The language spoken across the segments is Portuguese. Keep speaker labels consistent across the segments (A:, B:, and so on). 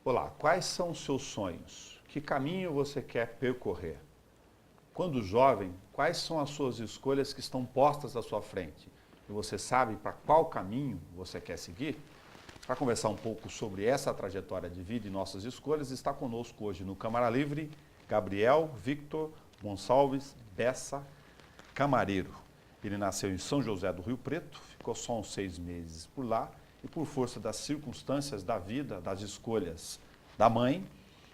A: Olá, quais são os seus sonhos? Que caminho você quer percorrer? Quando jovem, quais são as suas escolhas que estão postas à sua frente? E você sabe para qual caminho você quer seguir? Para conversar um pouco sobre essa trajetória de vida e nossas escolhas, está conosco hoje no Câmara Livre Gabriel Victor Gonçalves Bessa Camareiro. Ele nasceu em São José do Rio Preto, ficou só uns 6 meses por lá e, por força das circunstâncias da vida, das escolhas da mãe,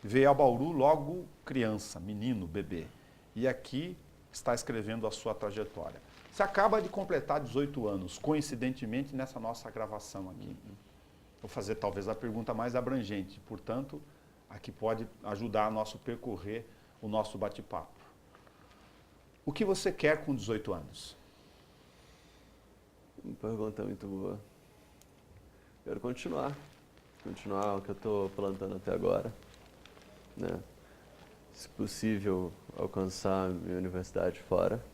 A: veio a Bauru logo criança, menino, bebê. E aqui está escrevendo a sua trajetória. Você acaba de completar 18 anos, coincidentemente nessa nossa gravação aqui. Vou fazer talvez a pergunta mais abrangente, portanto, a que pode ajudar a nosso percorrer o nosso bate-papo. O que você quer com 18 anos?
B: Uma pergunta muito boa. Quero continuar o que eu estou plantando até agora, né? Se possível, alcançar a minha universidade fora,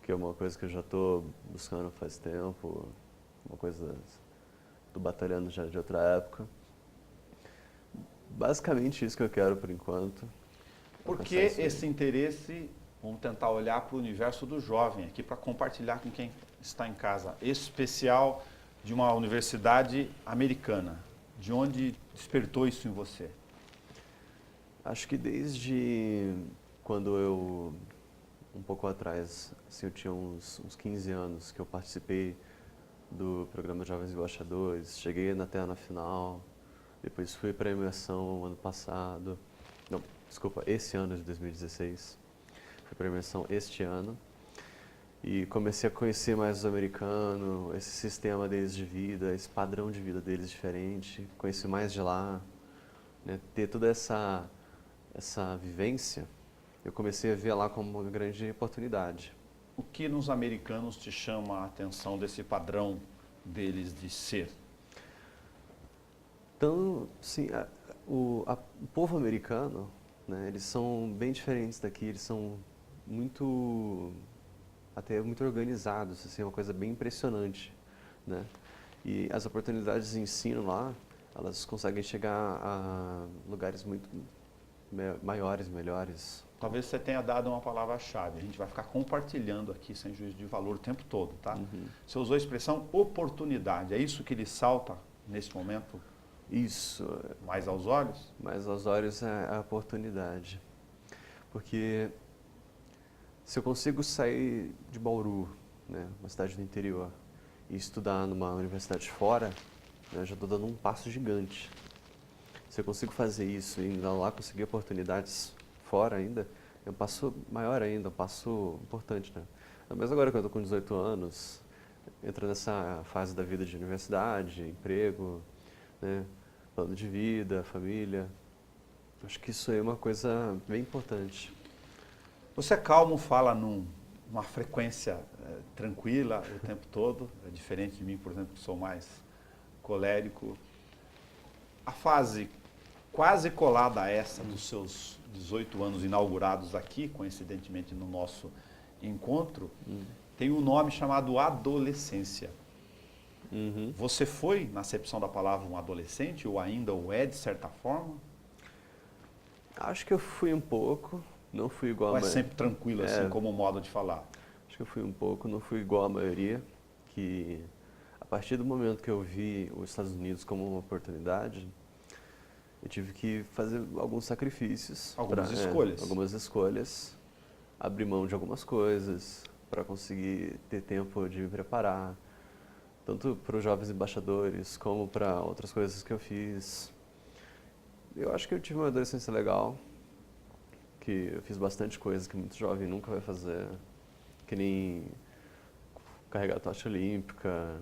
B: que é uma coisa que eu já estou buscando faz tempo, uma coisa estou batalhando já de outra época. Basicamente isso que eu quero por enquanto.
A: Por que esse interesse? Vamos tentar olhar para o universo do jovem aqui para compartilhar com quem está em casa. Especial de uma universidade americana. De onde despertou isso em você?
B: Acho que desde quando eu, um pouco atrás, assim, eu tinha uns 15 anos, que eu participei do programa Jovens Embaixadores, cheguei até na final, depois fui para a imersão ano passado, não, desculpa, esse ano de 2016, fui para a imersão este ano, e comecei a conhecer mais os americanos, esse sistema deles de vida, esse padrão de vida deles diferente, conheci mais de lá, né, ter toda essa vivência, eu comecei a ver lá como uma grande oportunidade.
A: O que nos americanos te chama a atenção desse padrão deles de ser?
B: Então, sim, o povo americano, né, eles são bem diferentes daqui, eles são até muito organizados, assim, é uma coisa bem impressionante, né? E as oportunidades de ensino lá, elas conseguem chegar a lugares muito maiores, melhores.
A: Talvez você tenha dado uma palavra-chave. A gente vai ficar compartilhando aqui sem juízo de valor o tempo todo, tá? Você usou a expressão oportunidade. É isso que lhe salta nesse momento?
B: Isso.
A: Mais aos olhos?
B: Mais aos olhos é a oportunidade. Porque se eu consigo sair de Bauru, né, uma cidade do interior, e estudar numa universidade fora, né, já estou dando um passo gigante. Se eu consigo fazer isso e ainda lá conseguir oportunidades fora ainda, é um passo maior ainda, um passo importante, né? Mas agora que eu estou com 18 anos, entra nessa fase da vida de universidade, emprego, né, plano de vida, família. Acho que isso aí é uma coisa bem importante.
A: Você é calmo, fala numa frequência tranquila o tempo todo, é diferente de mim, por exemplo, que sou mais colérico. A fase quase colada a essa dos seus 18 anos inaugurados aqui, coincidentemente no nosso encontro, tem um nome chamado adolescência. Você foi, na acepção da palavra, um adolescente ou ainda o é, de certa forma?
B: Acho que eu fui um pouco, não fui igual
A: Ou é sempre tranquilo, assim, como modo de falar?
B: Acho que eu fui um pouco, não fui igual a maioria, que a partir do momento que eu vi os Estados Unidos como uma oportunidade, eu tive que fazer alguns sacrifícios. Algumas escolhas, abrir mão de algumas coisas para conseguir ter tempo de me preparar, tanto para os Jovens Embaixadores como para outras coisas que eu fiz. Eu acho que eu tive uma adolescência legal, que eu fiz bastante coisa que muito jovem nunca vai fazer, que nem carregar a tocha olímpica,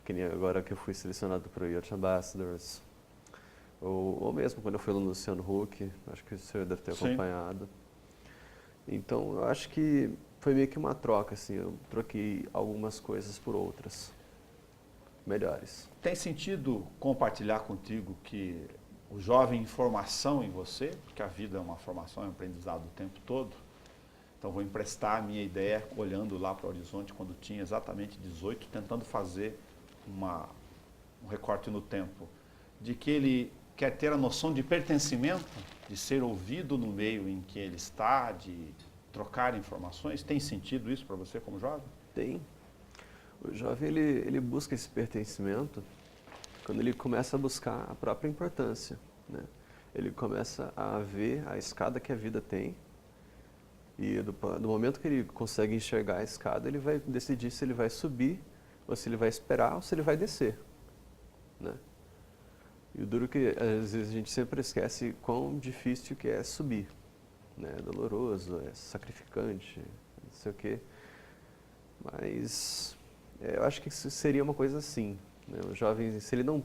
B: que nem agora que eu fui selecionado para o Youth Ambassadors, ou mesmo quando eu fui no Luciano Huck, acho que o senhor deve ter acompanhado. Então, eu acho que foi meio que uma troca, assim, eu troquei algumas coisas por outras, melhores.
A: Tem sentido compartilhar contigo que o jovem em formação em você, porque a vida é uma formação, é um aprendizado o tempo todo, então vou emprestar a minha ideia olhando lá para o horizonte quando tinha exatamente 18, tentando fazer um recorte no tempo, de que ele quer ter a noção de pertencimento, de ser ouvido no meio em que ele está, de trocar informações? Tem sentido isso para você como jovem?
B: Tem. O jovem, ele busca esse pertencimento quando ele começa a buscar a própria importância, né? Ele começa a ver a escada que a vida tem e do momento que ele consegue enxergar a escada, ele vai decidir se ele vai subir, ou se ele vai esperar, ou se ele vai descer, né? E o duro é que às vezes a gente sempre esquece quão difícil que é subir, né? É doloroso, é sacrificante, não sei o quê. Mas eu acho que isso seria uma coisa assim, né? O jovem, se ele não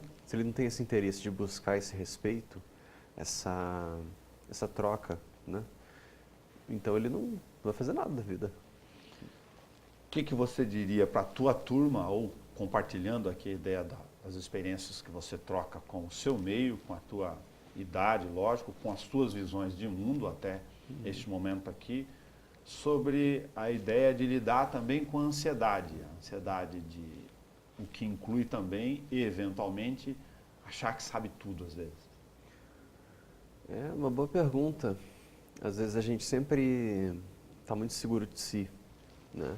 B: tem esse interesse de buscar esse respeito, essa troca, né? Então ele não vai fazer nada da vida.
A: O que você diria para a tua turma, ou compartilhando aqui a ideia das experiências que você troca com o seu meio, com a tua idade, lógico, com as tuas visões de mundo até este momento aqui, sobre a ideia de lidar também com a ansiedade de o que inclui também, e eventualmente, achar que sabe tudo às vezes?
B: É uma boa pergunta. Às vezes a gente sempre está muito seguro de si, né?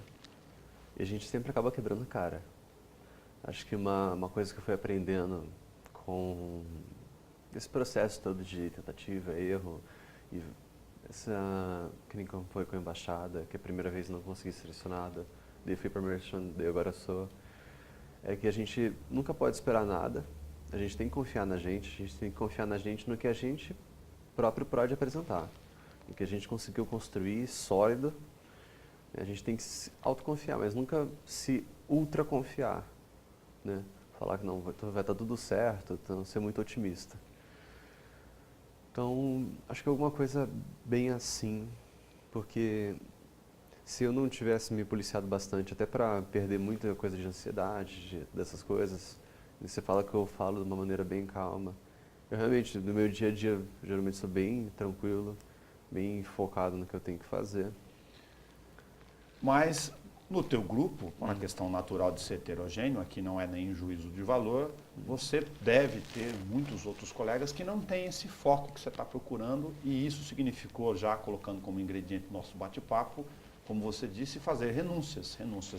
B: E a gente sempre acaba quebrando a cara. Acho que uma coisa que eu fui aprendendo com esse processo todo de tentativa, erro, e que nem como foi com a embaixada, que a primeira vez não consegui selecionada, daí fui para Merchant, daí agora sou, é que a gente nunca pode esperar nada, a gente tem que confiar na gente, a gente tem que confiar na gente no que a gente próprio pode apresentar, no que a gente conseguiu construir sólido. A gente tem que se autoconfiar, mas nunca se ultra confiar, né? Falar que não, vai estar tudo certo, então ser muito otimista. Então, acho que alguma coisa bem assim, porque se eu não tivesse me policiado bastante, até para perder muita coisa de ansiedade, dessas coisas, e você fala que eu falo de uma maneira bem calma. Eu realmente, no meu dia a dia, geralmente sou bem tranquilo, bem focado no que eu tenho que fazer.
A: Mas no teu grupo, por uma questão natural de ser heterogêneo, aqui não é nem juízo de valor, você deve ter muitos outros colegas que não têm esse foco que você está procurando, e isso significou, já colocando como ingrediente no nosso bate-papo, como você disse, fazer renúncias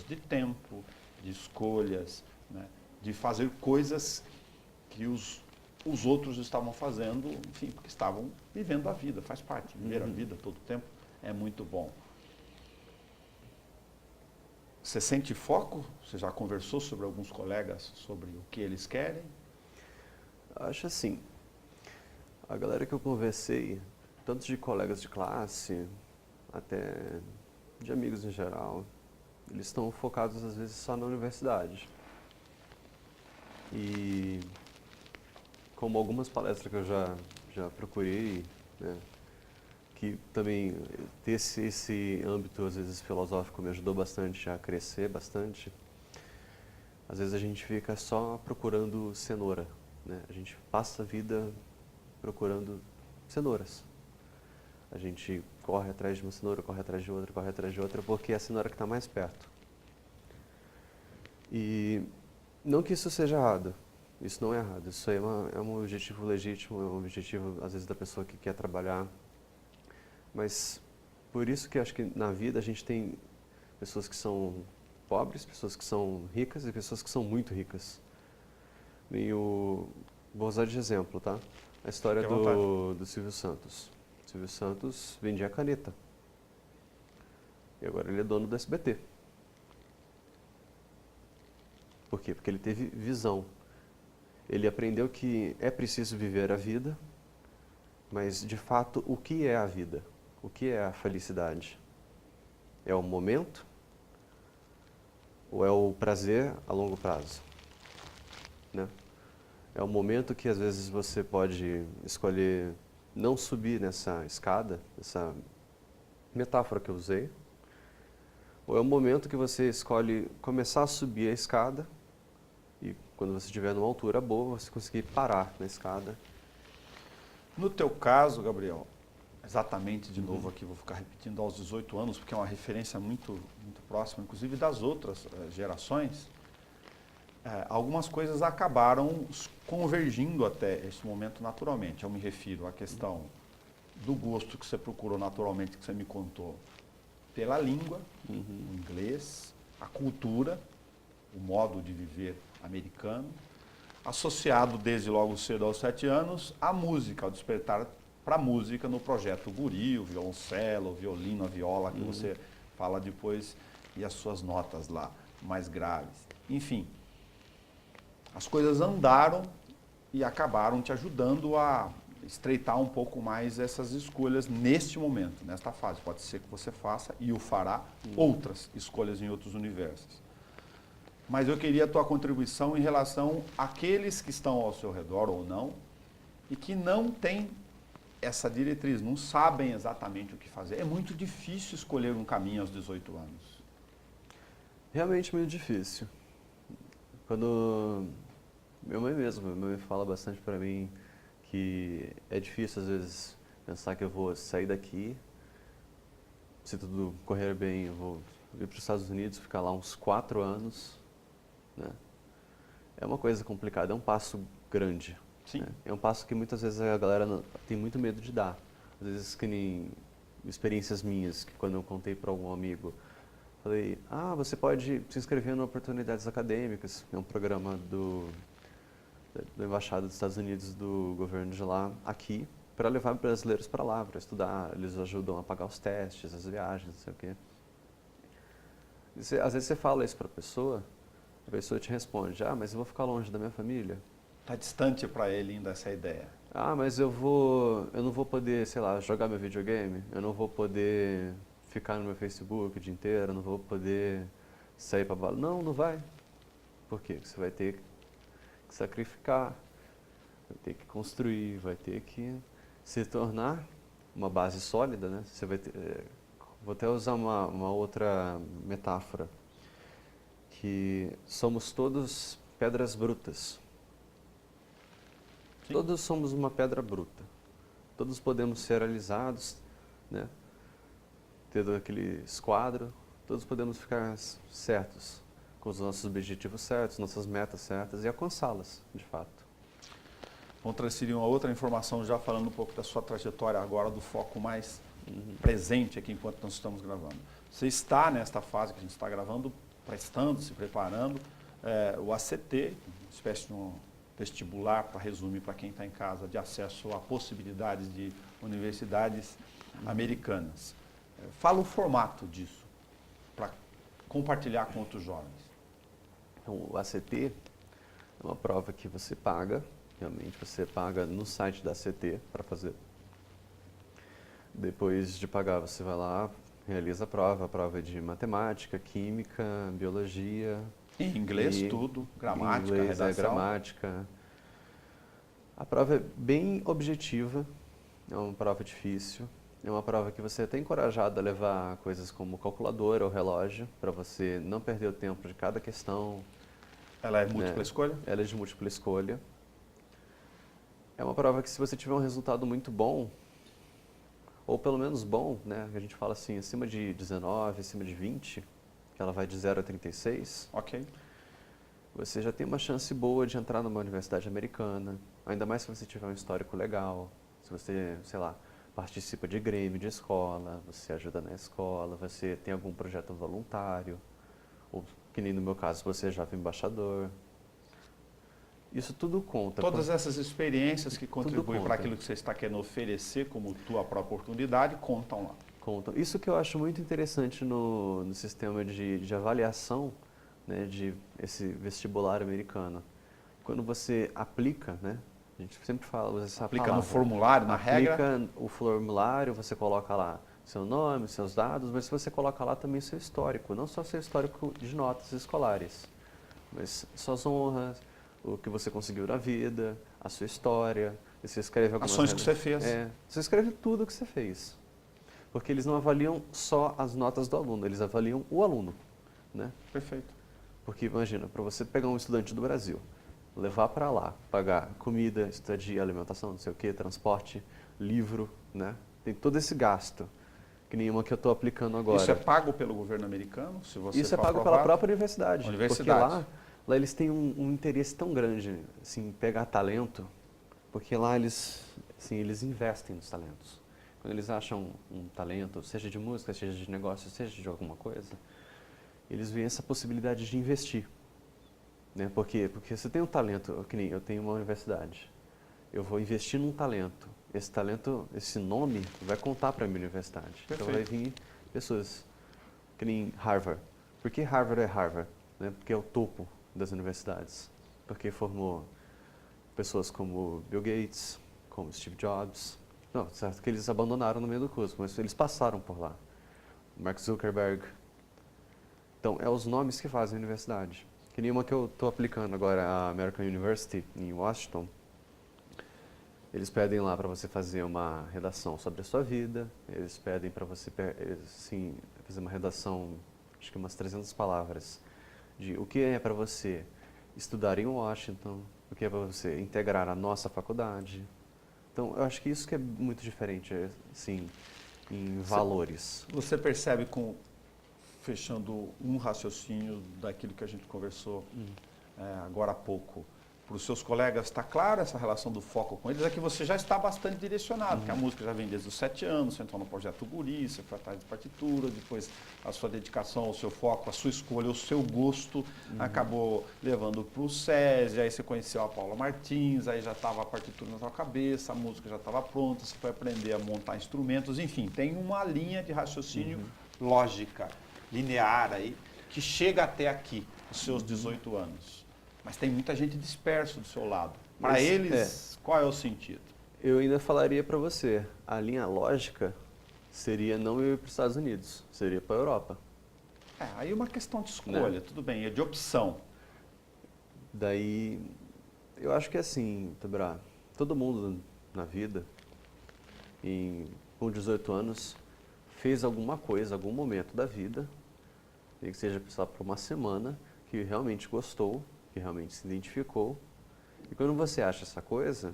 A: de tempo, de escolhas, né, de fazer coisas que os outros estavam fazendo, enfim, porque estavam vivendo a vida, faz parte, viver a vida todo o tempo é muito bom. Você sente foco? Você já conversou sobre alguns colegas sobre o que eles querem?
B: Acho assim, a galera que eu conversei, tanto de colegas de classe, até de amigos em geral, eles estão focados às vezes só na universidade. E como algumas palestras que eu já procurei, né, que também ter esse âmbito, às vezes, filosófico me ajudou bastante a crescer bastante. Às vezes a gente fica só procurando cenoura, né? A gente passa a vida procurando cenouras. A gente corre atrás de uma cenoura, corre atrás de outra, porque é a cenoura que está mais perto. E não que isso seja errado, isso não é errado, isso aí é um objetivo legítimo, é um objetivo, às vezes, da pessoa que quer trabalhar. Mas por isso que acho que na vida a gente tem pessoas que são pobres, pessoas que são ricas e pessoas que são muito ricas. Vou usar de exemplo, tá? A história do Silvio Santos. O Silvio Santos vendia caneta. E agora ele é dono do SBT. Por quê? Porque ele teve visão. Ele aprendeu que é preciso viver a vida, mas de fato, o que é a vida? O que é a felicidade? É o momento? Ou é o prazer a longo prazo? Né? É o momento que às vezes você pode escolher não subir nessa escada, essa metáfora que eu usei, ou é o momento que você escolhe começar a subir a escada e quando você estiver numa altura boa, você conseguir parar na escada.
A: No teu caso, Gabriel, exatamente, de novo aqui, vou ficar repetindo, aos 18 anos, porque é uma referência muito próxima, inclusive das outras gerações, algumas coisas acabaram convergindo até esse momento naturalmente. Eu me refiro à questão do gosto que você procurou naturalmente, que você me contou, pela língua, o inglês, a cultura, o modo de viver americano, associado desde logo cedo aos 7 anos, à música, ao despertar para a música no projeto Guri, o violoncelo, o violino, a viola, que você fala depois, e as suas notas lá mais graves. Enfim, as coisas andaram e acabaram te ajudando a estreitar um pouco mais essas escolhas neste momento, nesta fase. Pode ser que você faça e o fará outras escolhas em outros universos. Mas eu queria a tua contribuição em relação àqueles que estão ao seu redor ou não e que não têm essa diretriz, não sabem exatamente o que fazer. É muito difícil escolher um caminho aos 18 anos.
B: Realmente muito difícil. Quando minha mãe fala bastante para mim que é difícil às vezes pensar que eu vou sair daqui, se tudo correr bem, eu vou vir para os Estados Unidos, ficar lá uns 4 anos, né? É uma coisa complicada, é um passo grande.
A: Sim.
B: Né? É um passo que muitas vezes a galera tem muito medo de dar. Às vezes que nem experiências minhas, que quando eu contei para algum amigo, falei, você pode se inscrever no Oportunidades Acadêmicas, que é um programa da Embaixada dos Estados Unidos, do governo de lá, aqui, para levar brasileiros para lá, para estudar. Eles ajudam a pagar os testes, as viagens, não sei o quê. Às vezes você fala isso para a pessoa te responde, mas eu vou ficar longe da minha família.
A: Está distante para ele ainda essa ideia.
B: Mas eu não vou poder, sei lá, jogar meu videogame, eu não vou poder ficar no meu Facebook o dia inteiro, eu não vou poder sair para balada. Não vai. Por quê? Você vai ter que sacrificar, vai ter que construir, vai ter que se tornar uma base sólida, né? Você vai ter, vou até usar uma outra metáfora, que somos todos pedras brutas. Sim. Todos somos uma pedra bruta. Todos podemos ser alisados, né? Tendo aquele esquadro, todos podemos ficar certos, com os nossos objetivos certos, nossas metas certas e alcançá-las, de fato.
A: Vamos transferir uma outra informação, já falando um pouco da sua trajetória agora, do foco mais presente aqui enquanto nós estamos gravando. Você está nesta fase que a gente está gravando, prestando, se preparando, o ACT, uma espécie de um vestibular, para resumir para quem está em casa, de acesso a possibilidades de universidades americanas. Fala o formato disso, para compartilhar com outros jovens.
B: Então, o ACT é uma prova que você paga, realmente você paga no site da ACT para fazer. Depois de pagar, você vai lá, realiza a prova é de matemática, química, biologia.
A: Em inglês tudo, gramática,
B: inglês,
A: redação.
B: Gramática. A prova é bem objetiva, é uma prova difícil. É uma prova que você é até encorajado a levar coisas como calculadora ou relógio, para você não perder o tempo de cada questão.
A: Ela é múltipla escolha?
B: Ela é de múltipla escolha. É uma prova que, se você tiver um resultado muito bom, ou pelo menos bom, né, a gente fala assim, acima de 19, acima de 20, que ela vai de 0 a 36,
A: ok,
B: você já tem uma chance boa de entrar numa universidade americana, ainda mais se você tiver um histórico legal, se você, sei lá, participa de grêmio de escola, você ajuda na escola, você tem algum projeto voluntário, ou, que nem no meu caso, você é jovem embaixador. Isso tudo conta.
A: Todas essas experiências que contribuem para aquilo que você está querendo oferecer como tua própria oportunidade, contam lá.
B: Contam. Isso que eu acho muito interessante no sistema de avaliação, né, de esse vestibular americano. Quando você aplica, né, a gente sempre fala, usa essa
A: aplica
B: palavra,
A: no formulário, na regra?
B: Aplica o formulário, você coloca lá seu nome, seus dados, mas você coloca lá também seu histórico, não só seu histórico de notas escolares, mas suas honras, o que você conseguiu na vida, a sua história, você escreve algumas
A: ações que você fez.
B: Você escreve tudo o que você fez. Porque eles não avaliam só as notas do aluno, eles avaliam o aluno, né?
A: Perfeito.
B: Porque imagina, para você pegar um estudante do Brasil, levar para lá, pagar comida, estadia, alimentação, não sei o quê, transporte, livro, né? Tem todo esse gasto, que nenhuma que eu estou aplicando agora.
A: Isso é pago pelo governo americano? Se você
B: Isso é
A: for
B: pago
A: aprovado?
B: pela própria universidade. Porque lá Lá eles têm um interesse tão grande assim, em pegar talento, porque lá eles investem nos talentos. Quando eles acham um talento, seja de música, seja de negócio, seja de alguma coisa, eles veem essa possibilidade de investir. Né? Por quê? Porque você tem um talento, que nem eu tenho uma universidade, eu vou investir num talento. Esse talento, esse nome, vai contar para a minha universidade.
A: Perfeito.
B: Então vai vir pessoas, que nem Harvard. Por que Harvard é Harvard? Né? Porque é o topo das universidades. Porque formou pessoas como Bill Gates, como Steve Jobs. Não, certo que eles abandonaram no meio do curso, mas eles passaram por lá. Mark Zuckerberg. Então, é os nomes que fazem a universidade. Que nem uma que eu estou aplicando agora, a American University, em Washington. Eles pedem lá para você fazer uma redação sobre a sua vida, eles pedem para você assim, fazer uma redação, acho que umas 300 palavras, de o que é para você estudar em Washington, o que é para você integrar a nossa faculdade. Então, eu acho que isso que é muito diferente, assim, em valores.
A: Você percebe, fechando um raciocínio daquilo que a gente conversou agora há pouco, para os seus colegas, está claro essa relação do foco com eles, é que você já está bastante direcionado, porque a música já vem desde os 7 anos, você entrou no projeto Guri, você foi atrás de partitura, depois a sua dedicação, o seu foco, a sua escolha, o seu gosto acabou levando para o SESI, aí você conheceu a Paula Martins, aí já estava a partitura na sua cabeça, a música já estava pronta, você foi aprender a montar instrumentos, enfim, tem uma linha de raciocínio lógica, linear aí, que chega até aqui, os seus 18 anos. Mas tem muita gente disperso do seu lado. Para eles, qual é o sentido?
B: Eu ainda falaria para você, a linha lógica seria não ir para os Estados Unidos, seria para a Europa.
A: Aí é uma questão de escolha, tudo bem, é de opção.
B: Daí, eu acho que é assim, Tebra, todo mundo na vida, com 18 anos, fez alguma coisa, algum momento da vida, nem que seja só por uma semana, que realmente gostou, que realmente se identificou. E quando você acha essa coisa,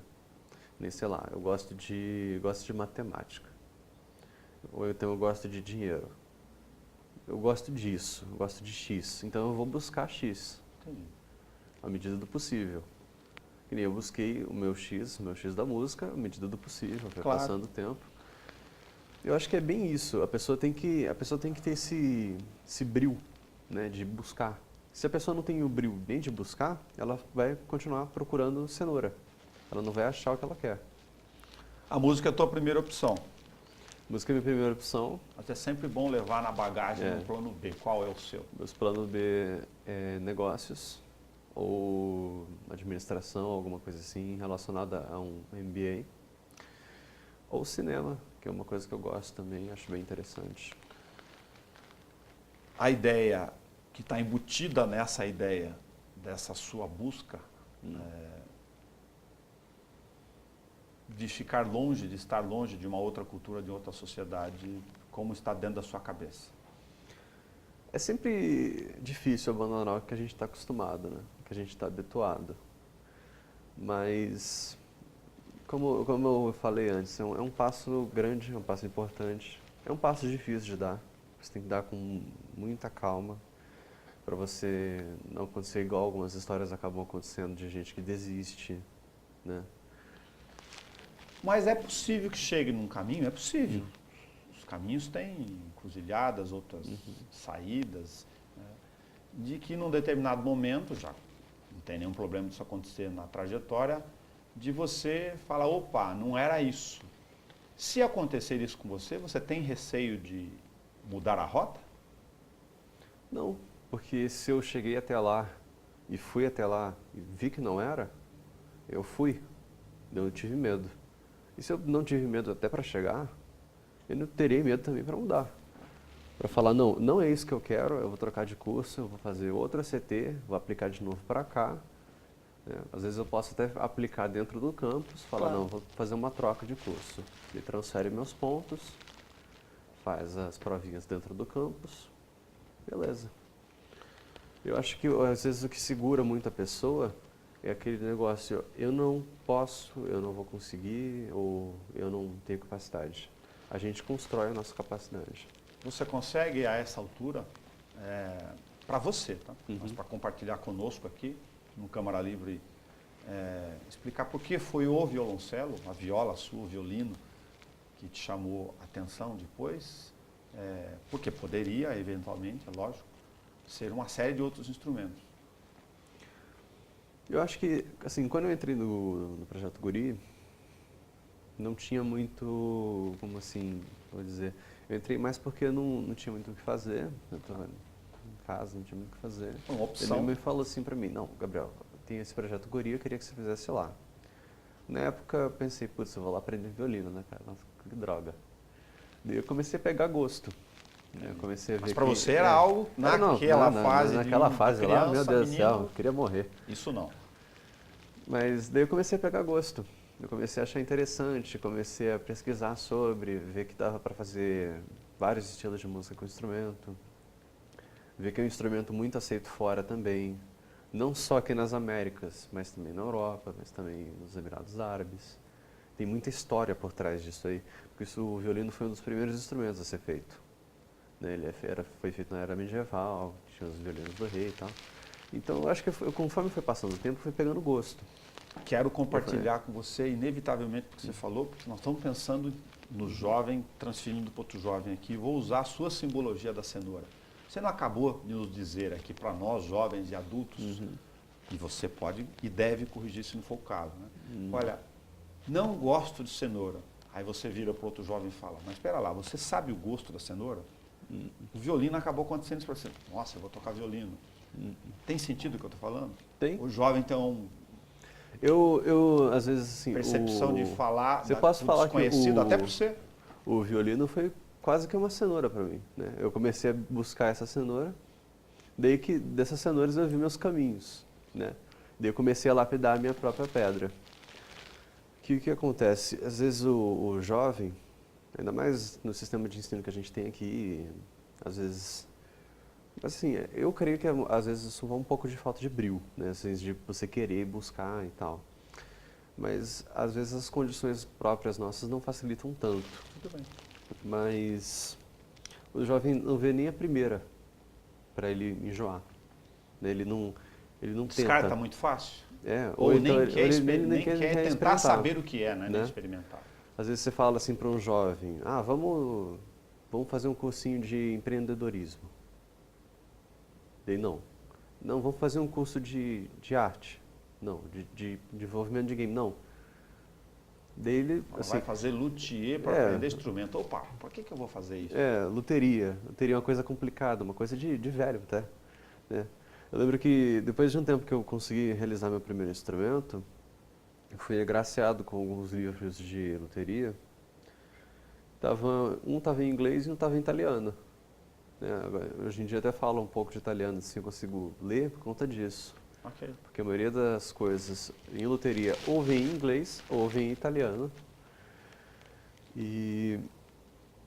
B: nem sei lá, eu gosto de matemática. Ou então eu gosto de dinheiro. Eu gosto disso, eu gosto de X. Então eu vou buscar X.
A: Entendi.
B: À medida do possível. Que nem eu busquei o meu X da música, à medida do possível, vai passando o tempo. Eu acho que é bem isso. A pessoa tem que ter esse brio, né, de buscar. Se a pessoa não tem o brio nem de buscar, ela vai continuar procurando cenoura. Ela não vai achar o que ela quer.
A: A música é a tua primeira opção.
B: Música é a minha primeira opção.
A: Mas é sempre bom levar na bagagem um plano B. Qual é o seu?
B: Meus planos B é negócios ou administração, alguma coisa assim relacionada a um MBA. Ou cinema, que é uma coisa que eu gosto também, acho bem interessante.
A: A ideia que está embutida nessa ideia dessa sua busca de ficar longe, de estar longe de uma outra cultura, de outra sociedade, como está dentro da sua cabeça?
B: É sempre difícil abandonar o que a gente está acostumado, né? O que a gente está habituado. Mas, como eu falei antes, é um passo grande, é um passo importante. É um passo difícil de dar. Você tem que dar com muita calma para você não acontecer igual algumas histórias acabam acontecendo de gente que desiste, né?
A: Mas é possível que chegue num caminho? É possível. Os caminhos têm encruzilhadas, outras saídas, né? De que num determinado momento, já não tem nenhum problema disso acontecer na trajetória, de você falar, opa, não era isso. Se acontecer isso com você, você tem receio de mudar a rota?
B: Não, porque se eu cheguei até lá e fui até lá e vi que não era, eu fui, eu tive medo. E se eu não tive medo até para chegar, eu não terei medo também para mudar. Para falar, não é isso que eu quero, eu vou trocar de curso, eu vou fazer outra CT, vou aplicar de novo para cá. Às vezes eu posso até aplicar dentro do campus, falar, não, vou fazer uma troca de curso. Ele transfere meus pontos, faz as provinhas dentro do campus, beleza. Eu acho que às vezes o que segura muito a pessoa é aquele negócio, eu não posso, eu não vou conseguir, ou eu não tenho capacidade. A gente constrói a nossa capacidade.
A: Você consegue, a essa altura, para você, tá? Mas para compartilhar conosco aqui, no Câmara Livre, explicar por que foi o violoncelo, a viola sua, o violino, que te chamou a atenção depois, porque poderia, eventualmente, é lógico, ser uma série de outros instrumentos.
B: Eu acho que, assim, quando eu entrei no Projeto Guri, não tinha muito, como assim, vou dizer, eu entrei mais porque eu não tinha muito o que fazer, eu estava em casa, não tinha muito o que fazer.
A: Uma opção.
B: Ele me falou assim pra mim, não, Gabriel, tem esse Projeto Guri, eu queria que você fizesse lá. Na época eu pensei, putz, eu vou lá aprender violino, né, cara, nossa, que droga. Daí eu comecei a pegar gosto. Eu comecei a ver
A: Mas para você era algo naquela fase
B: naquela
A: de
B: fase
A: criança,
B: lá, meu Deus do céu,
A: menino,
B: eu queria morrer.
A: isso não.
B: Mas daí eu comecei a pegar gosto. Eu comecei a achar interessante, comecei a pesquisar sobre, ver que dava para fazer vários estilos de música com o instrumento, ver que é um instrumento muito aceito fora também, não só aqui nas Américas, mas também na Europa, mas também nos Emirados Árabes. Tem muita história por trás disso aí, porque o violino foi um dos primeiros instrumentos a ser feito. Ele foi feito na era medieval, tinha os violinos do rei e tal. Então, eu acho que conforme foi passando o tempo, fui pegando gosto.
A: Quero compartilhar com você, inevitavelmente, porque você falou, porque nós estamos pensando no jovem, transferindo para outro jovem aqui. Vou usar a sua simbologia da cenoura. Você não acabou de nos dizer aqui para nós, jovens e adultos, e você pode e deve corrigir se não for o caso, né? Olha, não gosto de cenoura. Aí você vira para outro jovem e fala, mas espera lá, você sabe o gosto da cenoura? O violino acabou acontecendo isso para você. Nossa, eu vou tocar violino. Tem sentido o que eu estou falando?
B: Tem.
A: O jovem tem uma
B: Eu às vezes, assim...
A: percepção de falar
B: Você posso falar que
A: desconhecido, até por você.
B: O violino foi quase que uma cenoura para mim, né? Eu comecei a buscar essa cenoura, daí que dessas cenouras eu vi meus caminhos, né? Daí eu comecei a lapidar a minha própria pedra. O que acontece? Às vezes o jovem, ainda mais no sistema de ensino que a gente tem aqui, às vezes... Assim, eu creio que às vezes isso vai um pouco de falta de brio, né? Às vezes de você querer buscar e tal. Mas às vezes as condições próprias nossas não facilitam tanto.
A: Muito bem.
B: Mas o jovem não vê nem a primeira para ele enjoar, né? Ele não
A: Descarta
B: tenta.
A: muito fácil.
B: Ou
A: nem
B: então
A: quer,
B: nem
A: quer tentar
B: experimentar,
A: saber o que é, né? Nem experimentar.
B: Às vezes você fala assim para um jovem, vamos fazer um cursinho de empreendedorismo. Daí não, vamos fazer um curso de arte, não, de desenvolvimento de game, não. Daí ele, assim,
A: vai fazer luthier para aprender instrumento. Opa, por que eu vou fazer isso?
B: Luteria é uma coisa complicada, uma coisa de velho até, né? Eu lembro que depois de um tempo que eu consegui realizar meu primeiro instrumento, eu fui agraciado com alguns livros de luteria. Um estava em inglês e um estava em italiano. Hoje em dia até falo um pouco de italiano, assim, eu consigo ler por conta disso.
A: Okay.
B: Porque a maioria das coisas em luteria ou vem em inglês ou vem em italiano. E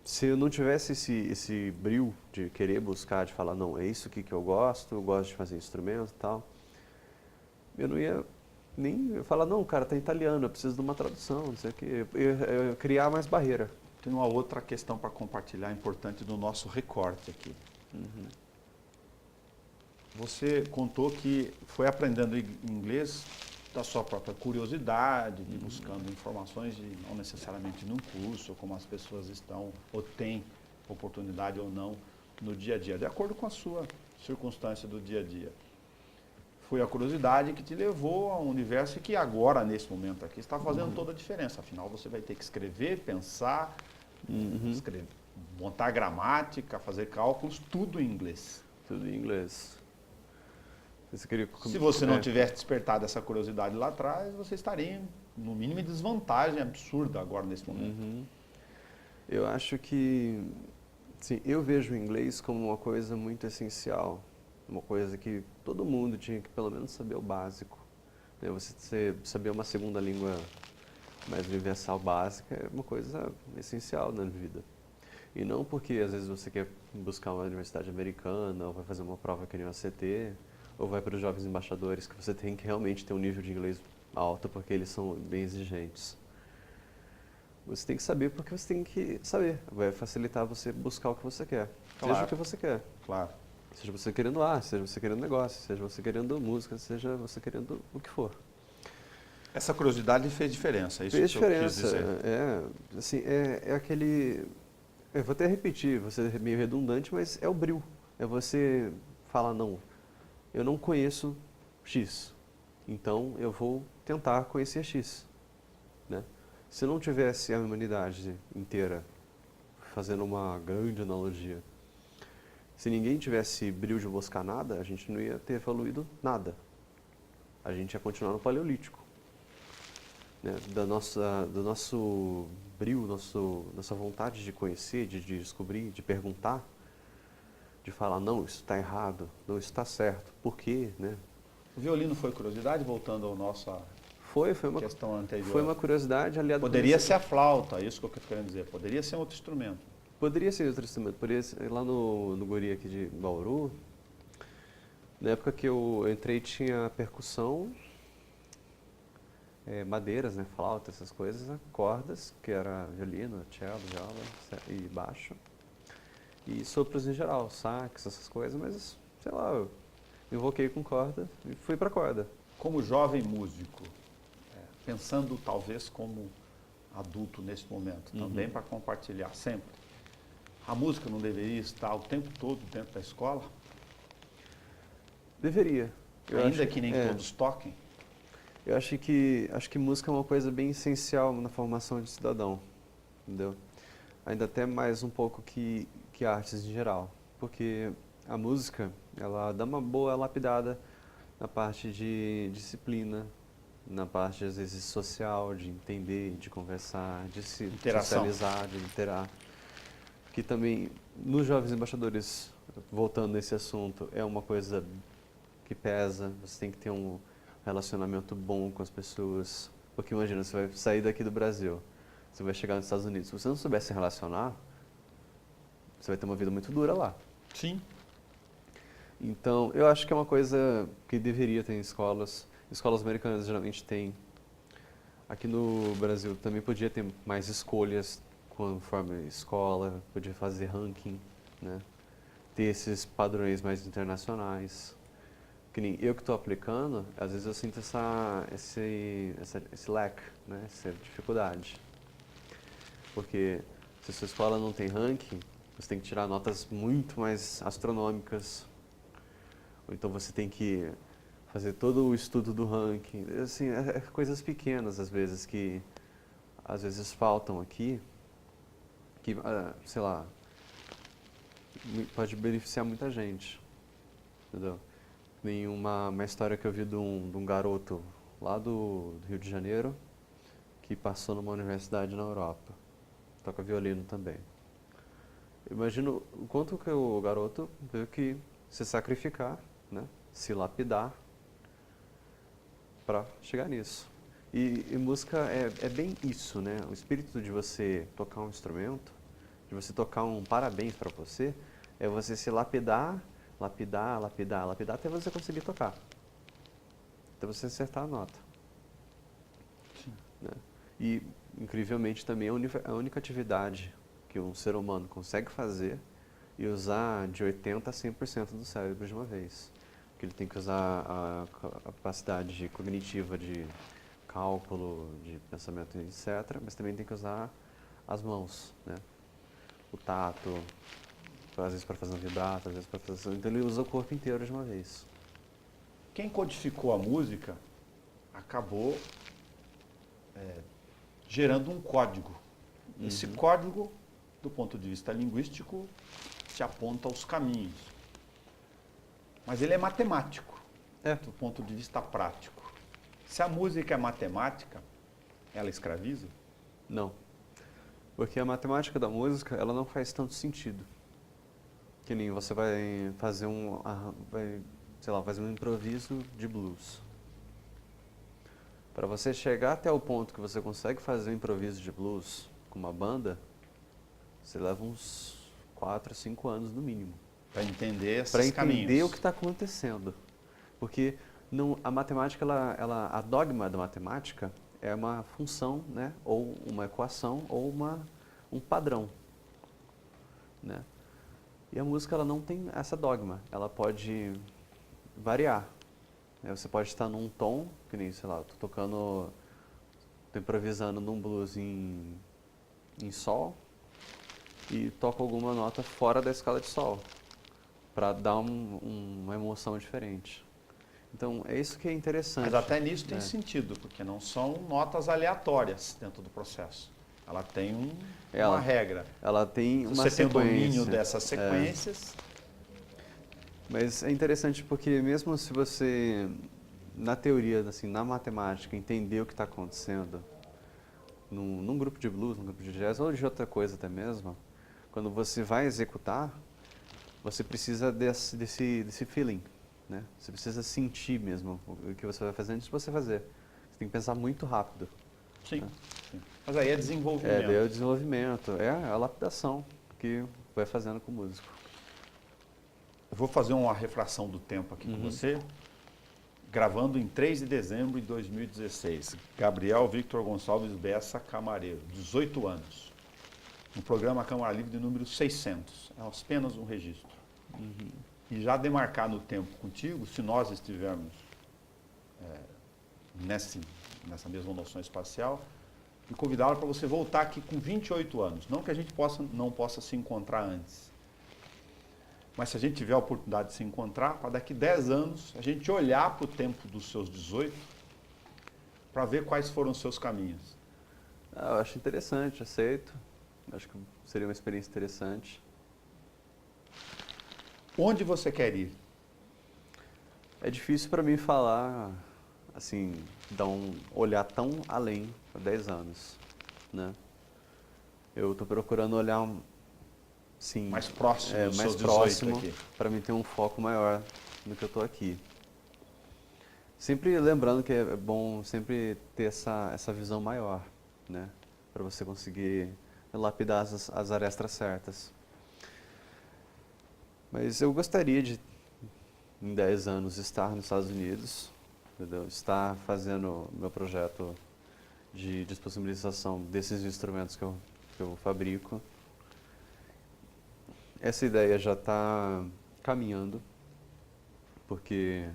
B: se eu não tivesse esse brio de querer buscar, de falar, não, é isso aqui que eu gosto de fazer instrumento e tal, eu não ia nem falar, não, cara, tá em italiano, eu preciso de uma tradução, não sei o quê. Eu ia criar mais barreira.
A: Tem uma outra questão para compartilhar importante do nosso recorte aqui. Você contou que foi aprendendo inglês da sua própria curiosidade, de buscando informações, não necessariamente num curso, como as pessoas estão ou têm oportunidade ou não no dia a dia, de acordo com a sua circunstância do dia a dia. Foi a curiosidade que te levou a um universo que agora, nesse momento aqui, está fazendo toda a diferença. Afinal, você vai ter que escrever, pensar, montar gramática, fazer cálculos, tudo em inglês.
B: Tudo em inglês.
A: Se você não tivesse despertado essa curiosidade lá atrás, você estaria, no mínimo, em desvantagem absurda agora, nesse momento.
B: Eu acho que, sim, eu vejo o inglês como uma coisa muito essencial, uma coisa que todo mundo tinha que pelo menos saber o básico. Você saber uma segunda língua mais universal, básica, é uma coisa essencial na vida. E não porque às vezes você quer buscar uma universidade americana, ou vai fazer uma prova que nem o ACT, ou vai para os jovens embaixadores, que você tem que realmente ter um nível de inglês alto, porque eles são bem exigentes. Você tem que saber porque você tem que saber. Vai facilitar você buscar o que você quer,
A: Claro.
B: seja o que você quer.
A: Claro.
B: Seja você querendo arte, seja você querendo negócio, seja você querendo música, seja você querendo o que for.
A: Essa curiosidade fez diferença, é isso
B: Fez
A: que eu quis
B: diferença.
A: dizer.
B: Assim, é aquele... Eu vou até repetir, vou ser meio redundante, mas é o bril. É você falar, não, eu não conheço X, então eu vou tentar conhecer X. Né? Se não tivesse a humanidade inteira, fazendo uma grande analogia, se ninguém tivesse brilho de buscar nada, a gente não ia ter evoluído nada. A gente ia continuar no Paleolítico. Né? Do nosso brilho, nossa vontade de conhecer, de descobrir, de perguntar, de falar, não, isso está errado, não, isso está certo, por quê? Né?
A: O violino foi curiosidade, voltando ao nossa questão anterior?
B: Foi uma curiosidade aliada...
A: Poderia ser a flauta, isso que eu estou querendo dizer, poderia ser um outro instrumento.
B: Poderia ser outro instrumento, poderia ser, lá no Guri aqui de Bauru, na época que eu entrei tinha percussão, madeiras, né, flauta, essas coisas, né, cordas, que era violino, cello, viola e baixo, e sopros em geral, sax, essas coisas, mas, sei lá, eu invoquei com corda e fui pra corda.
A: Como jovem músico, pensando talvez como adulto nesse momento, também para compartilhar sempre, a música não deveria estar o tempo todo dentro da escola?
B: Deveria.
A: Ainda que nem todos toquem?
B: Eu acho que música é uma coisa bem essencial na formação de cidadão, entendeu? Ainda até mais um pouco que artes em geral, porque a música, ela dá uma boa lapidada na parte de disciplina, na parte, às vezes, social, de entender, de conversar, de se socializar, de interar. Que também, nos Jovens Embaixadores, voltando nesse assunto, é uma coisa que pesa, você tem que ter um relacionamento bom com as pessoas. Porque imagina, você vai sair daqui do Brasil, você vai chegar nos Estados Unidos, se você não souber se relacionar, você vai ter uma vida muito dura lá.
A: Sim.
B: Então, eu acho que é uma coisa que deveria ter em escolas. Escolas americanas geralmente têm. Aqui no Brasil também podia ter mais escolhas conforme escola, podia fazer ranking, né? Ter esses padrões mais internacionais. Que nem eu que estou aplicando, às vezes eu sinto esse lack, né? Essa dificuldade. Porque se a sua escola não tem ranking, você tem que tirar notas muito mais astronômicas. Ou então você tem que fazer todo o estudo do ranking. Assim, coisas pequenas, às vezes, que às vezes faltam aqui, que, sei lá, pode beneficiar muita gente. Entendeu? Tem uma história que eu vi de um garoto lá do Rio de Janeiro, que passou numa universidade na Europa. Toca violino também. Imagino o quanto que o garoto teve que se sacrificar, né? Se lapidar para chegar nisso. E música é bem isso, né? O espírito de você tocar um instrumento, de você tocar um parabéns para você, é você se lapidar, lapidar, lapidar, lapidar até você conseguir tocar. Até você acertar a nota.
A: Sim.
B: Né? E, incrivelmente, também a única atividade que um ser humano consegue fazer e usar de 80% a 100% do cérebro de uma vez. Porque ele tem que usar a capacidade cognitiva de cálculo, de pensamento, etc. Mas também tem que usar as mãos, né? O tato, às vezes para fazer um vibrato, às vezes para fazer... Então ele usa o corpo inteiro de uma vez.
A: Quem codificou a música acabou gerando um código. Esse código, do ponto de vista linguístico, te aponta os caminhos. Mas ele é matemático, do ponto de vista prático. Se a música é matemática, ela escraviza?
B: Não. Porque a matemática da música, ela não faz tanto sentido. Que nem você vai fazer fazer um improviso de blues. Para você chegar até o ponto que você consegue fazer um improviso de blues com uma banda, você leva uns 4, 5 anos no mínimo.
A: Para entender esses
B: caminhos. Para entender o que está acontecendo. Porque a matemática, a dogma da matemática é uma função, né? Ou uma equação, ou um padrão. Né? E a música ela não tem essa dogma, ela pode variar. Você pode estar num tom, que nem, sei lá, eu tô tocando, tô improvisando num blues em sol e toco alguma nota fora da escala de sol, para dar uma emoção diferente. Então, é isso que é interessante.
A: Mas até nisso tem sentido, porque não são notas aleatórias dentro do processo. Ela tem uma regra.
B: Ela tem uma sequência.
A: Você tem o domínio dessas sequências.
B: Mas é interessante porque mesmo se você, na teoria, assim, na matemática, entender o que está acontecendo, num grupo de blues, num grupo de jazz, ou de outra coisa até mesmo, quando você vai executar, você precisa desse feeling, né? Você precisa sentir mesmo o que você vai fazer antes de você fazer. Você tem que pensar muito rápido.
A: Sim, né? Sim. Mas aí é desenvolvimento.
B: Daí é o desenvolvimento, é a lapidação que vai fazendo com o músico.
A: Eu vou fazer uma refração do tempo aqui com você, gravando em 3 de dezembro de 2016. Gabriel Victor Gonçalves Bessa Camareiro, 18 anos. No programa Câmara Livre de número 600. É apenas um registro. E já demarcar no tempo contigo, se nós estivermos nessa mesma noção espacial, e convidá-lo para você voltar aqui com 28 anos. Não que a gente não possa se encontrar antes. Mas se a gente tiver a oportunidade de se encontrar, para daqui 10 anos, a gente olhar para o tempo dos seus 18, para ver quais foram os seus caminhos.
B: Eu acho interessante, aceito. Acho que seria uma experiência interessante.
A: Onde você quer ir?
B: É difícil para mim falar, assim, olhar tão além para 10 anos, né? Eu estou procurando olhar sim,
A: mais próximo,
B: mais próximo, para mim ter um foco maior no que eu estou aqui. Sempre lembrando que é bom sempre ter essa visão maior, né? Para você conseguir lapidar as arestas certas. Mas eu gostaria de, em 10 anos, estar nos Estados Unidos, entendeu? Estar fazendo meu projeto de disponibilização desses instrumentos que eu fabrico. Essa ideia já está caminhando, porque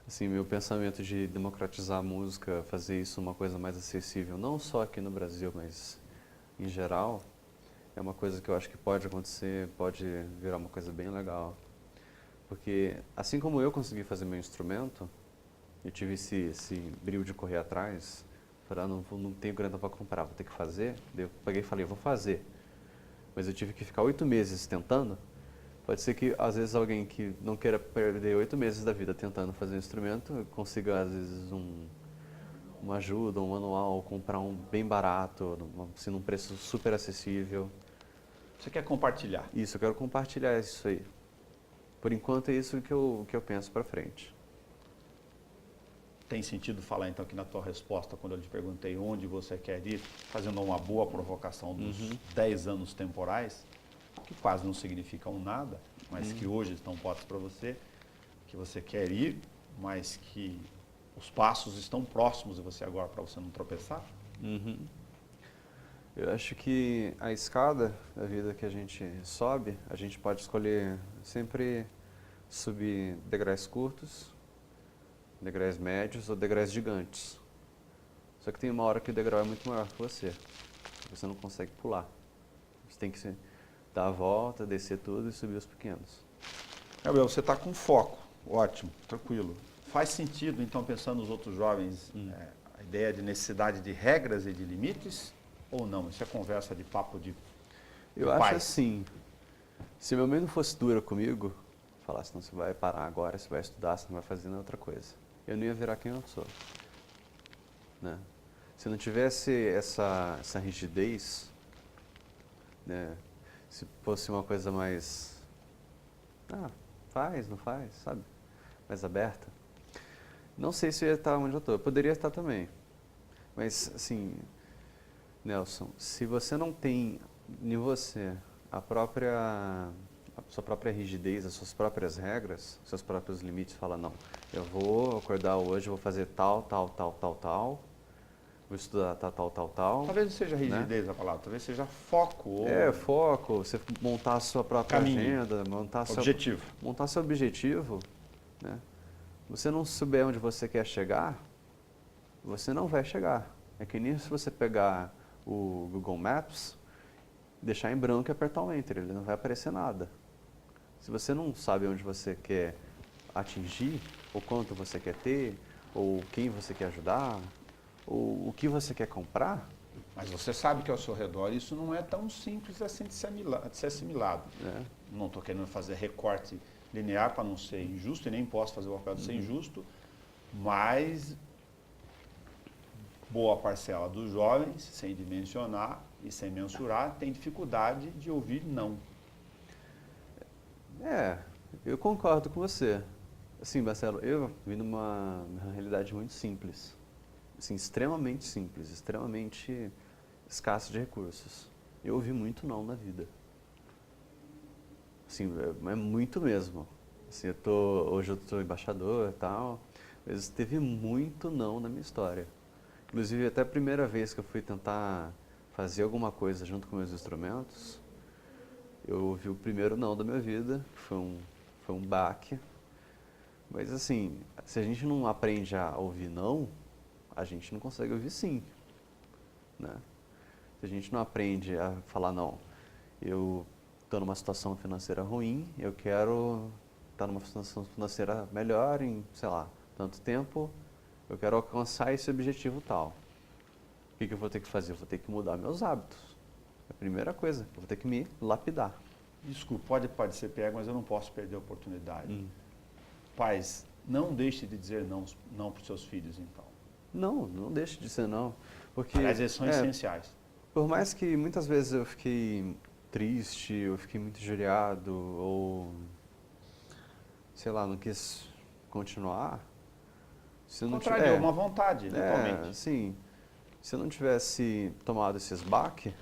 B: assim, meu pensamento de democratizar a música, fazer isso uma coisa mais acessível, não só aqui no Brasil, mas em geral, é uma coisa que eu acho que pode acontecer, pode virar uma coisa bem legal. Porque assim como eu consegui fazer meu instrumento, eu tive esse brilho de correr atrás, falei, não tenho grana para comprar, vou ter que fazer. Daí eu peguei e falei, vou fazer. Mas eu tive que ficar 8 meses tentando. Pode ser que, às vezes, alguém que não queira perder 8 meses da vida tentando fazer um instrumento, consiga, às vezes, uma ajuda, um manual, ou comprar um bem barato, assim, num preço super acessível.
A: Você quer compartilhar?
B: Isso, eu quero compartilhar isso aí. Por enquanto, é isso que eu penso para frente.
A: Tem sentido falar, então, que na tua resposta, quando eu te perguntei onde você quer ir, fazendo uma boa provocação dos 10 anos temporais, que quase não significam nada, mas que hoje estão postos para você, que você quer ir, mas que os passos estão próximos de você agora para você não tropeçar?
B: Eu acho que a escada da vida que a gente sobe, a gente pode escolher sempre subir degraus curtos, degraus médios ou degraus gigantes. Só que tem uma hora que o degrau é muito maior que você não consegue pular. Você tem que dar a volta, descer tudo e subir os pequenos.
A: Gabriel, você está com foco, ótimo, tranquilo. Faz sentido, então, pensando nos outros jovens, a ideia de necessidade de regras e de limites? Ou não? Isso é conversa de papo de
B: Eu acho assim, se minha mãe não fosse dura comigo, falasse, não, você vai parar agora, você vai estudar, você não vai fazer outra coisa. Eu não ia virar quem eu sou. Né? Se não tivesse essa rigidez, né? Se fosse uma coisa mais, faz, não faz, sabe? Mais aberta. Não sei se eu ia estar onde eu estou, eu poderia estar também. Mas, assim, Nelson, se você não tem em você a sua própria rigidez, as suas próprias regras, seus próprios limites, fala, não, eu vou acordar hoje, vou fazer tal, vou estudar tal.
A: Talvez não seja rigidez, né, a palavra, talvez seja foco. Ou...
B: foco, você montar a sua própria agenda, montar seu objetivo, né? Você não souber onde você quer chegar, você não vai chegar. É que nem se você pegar o Google Maps, deixar em branco e apertar o Enter, ele não vai aparecer nada. Se você não sabe onde você quer atingir, ou quanto você quer ter, ou quem você quer ajudar, ou o que você quer comprar...
A: Mas você sabe que ao seu redor isso não é tão simples assim de ser assimilado. Não estou querendo fazer recorte linear para não ser injusto, e nem posso fazer o papel de ser injusto, mas boa parcela dos jovens, sem dimensionar e sem mensurar, tem dificuldade de ouvir não.
B: Eu concordo com você. Assim, Marcelo, eu vim numa realidade muito simples. Assim, extremamente simples, extremamente escassa de recursos. Eu ouvi muito não na vida. Assim, é muito mesmo. Assim, hoje eu estou embaixador e tal, mas teve muito não na minha história. Inclusive, até a primeira vez que eu fui tentar fazer alguma coisa junto com meus instrumentos, eu ouvi o primeiro não da minha vida, que foi um baque. Mas assim, se a gente não aprende a ouvir não, a gente não consegue ouvir sim, né? Se a gente não aprende a falar não, eu estou numa situação financeira ruim, eu quero estar numa situação financeira melhor em, sei lá, tanto tempo, eu quero alcançar esse objetivo tal. O que eu vou ter que fazer? Eu vou ter que mudar meus hábitos. É a primeira coisa, eu vou ter que me lapidar.
A: Desculpa, pode ser pego, mas eu não posso perder a oportunidade. Pais, não deixe de dizer não para os seus filhos, então.
B: Não deixe de dizer não. Porque,
A: aliás, eles são essenciais.
B: Por mais que muitas vezes eu fiquei triste, eu fiquei muito injuriado, ou, sei lá, não quis continuar. Se não
A: Contrariou uma vontade, totalmente.
B: Sim. Se eu não tivesse tomado esses baques,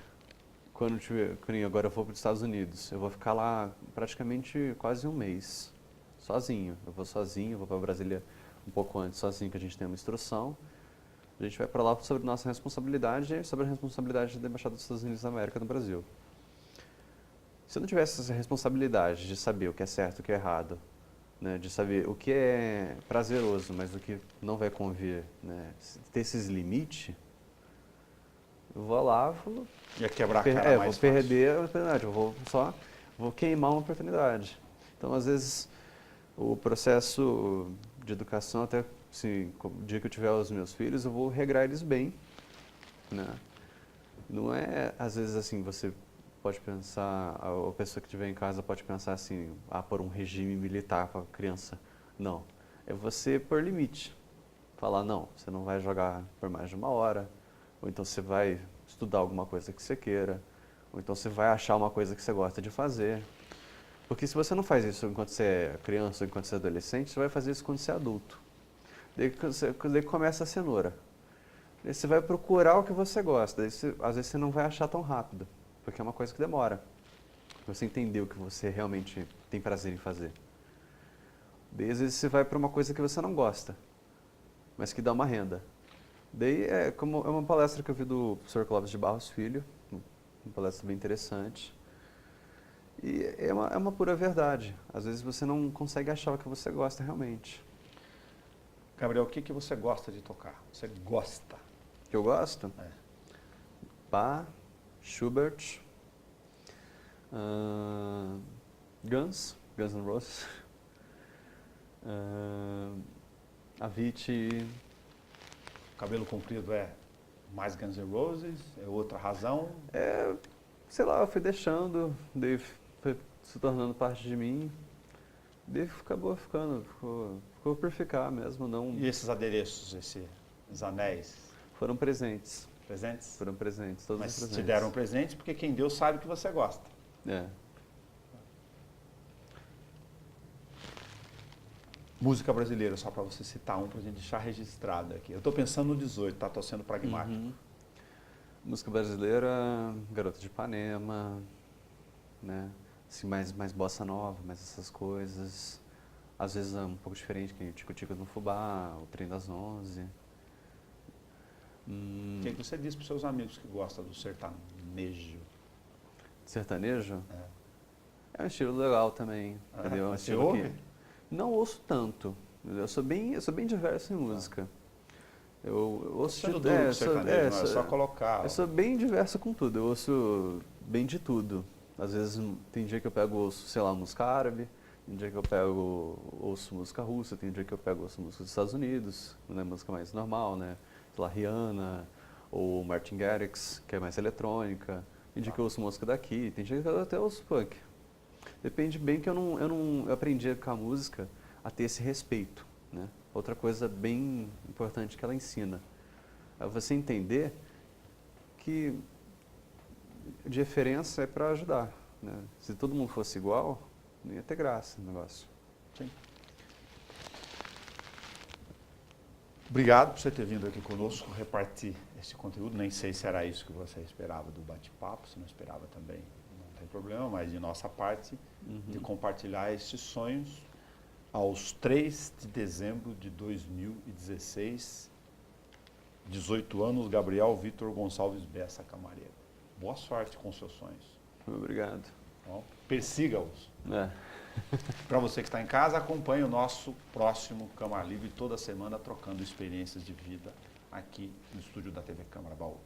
B: agora eu vou para os Estados Unidos, eu vou ficar lá praticamente quase um mês, sozinho. Eu vou sozinho, vou para Brasília um pouco antes, sozinho, que a gente tem uma instrução. A gente vai para lá sobre nossa responsabilidade e sobre a responsabilidade da Embaixada dos Estados Unidos da América no Brasil. Se eu não tivesse essa responsabilidade de saber o que é certo e o que é errado, né, de saber o que é prazeroso, mas o que não vai convir, né, ter esses limites, eu vou lá,
A: ia quebrar a cara mais
B: vou perder a oportunidade, vou queimar uma oportunidade. Então, às vezes, o processo de educação, até assim, o dia que eu tiver os meus filhos, eu vou regrar eles bem, né? Não é, às vezes, assim, você pode pensar, a pessoa que estiver em casa pode pensar assim, por um regime militar para a criança. Não, é você pôr limite. Falar, não, você não vai jogar por mais de uma hora, ou então você vai estudar alguma coisa que você queira, ou então você vai achar uma coisa que você gosta de fazer. Porque se você não faz isso enquanto você é criança ou enquanto você é adolescente, você vai fazer isso quando você é adulto. Daí começa a cenoura. Daí você vai procurar o que você gosta, às vezes você não vai achar tão rápido, porque é uma coisa que demora. Você entender o que você realmente tem prazer em fazer. Daí às vezes você vai para uma coisa que você não gosta, mas que dá uma renda. Daí é uma palestra que eu vi do professor Clóvis de Barros Filho, uma palestra bem interessante. E é uma pura verdade. Às vezes você não consegue achar o que você gosta realmente.
A: Gabriel, o que você gosta de tocar? Você gosta?
B: Que eu gosto? Bach, Schubert, Guns N' Roses, Avicii.
A: Cabelo comprido é mais Guns N' Roses? É outra razão?
B: Sei lá, eu fui deixando, daí foi se tornando parte de mim, daí ficou por ficar mesmo. Não...
A: E esses adereços, esses anéis?
B: Foram presentes.
A: Presentes?
B: Foram presentes, todos os presentes.
A: Mas te deram presentes porque quem deu sabe que você gosta. Música brasileira, só para você citar um, para a gente deixar registrado aqui. Eu estou pensando no 18, tá? Estou sendo pragmático.
B: Música brasileira, Garota de Ipanema, né? Assim, mais bossa nova, mais essas coisas. Às vezes é um pouco diferente, que Tico Tico no Fubá, o Trem das 11.
A: O que você diz para os seus amigos que gostam do sertanejo?
B: Sertanejo? É um estilo legal também. Entendeu? É um
A: Você
B: estilo
A: ouve?
B: que não ouço tanto. Eu sou bem diverso em música. Eu ouço
A: Sendo duro com sertanejo, não é só colocar.
B: Eu sou bem diverso com tudo. Eu ouço bem de tudo. Às vezes tem dia que eu pego ouço, sei lá, música árabe. Tem dia que eu pego ouço música russa. Tem dia que eu pego ouço música dos Estados Unidos, né, música mais normal, né? Sei lá, Rihanna ou Martin Garrix, que é mais eletrônica. Tem dia que eu ouço música daqui. Tem dia que eu até ouço punk. Depende bem que eu aprendi com a música a ter esse respeito, né? Outra coisa bem importante que ela ensina é você entender que diferença é para ajudar, né? Se todo mundo fosse igual, não ia ter graça o negócio.
A: Sim. Obrigado por você ter vindo aqui conosco, repartir esse conteúdo. Nem sei se era isso que você esperava do bate-papo, se não esperava também, não tem problema, mas de nossa parte, de compartilhar esses sonhos aos 3 de dezembro de 2016, 18 anos, Gabriel Vitor Gonçalves Bessa Camareiro. Boa sorte com os seus sonhos.
B: Obrigado.
A: Bom, persiga-os. Para você que está em casa, acompanhe o nosso próximo Câmara Livre toda semana, trocando experiências de vida aqui no estúdio da TV Câmara Bauru.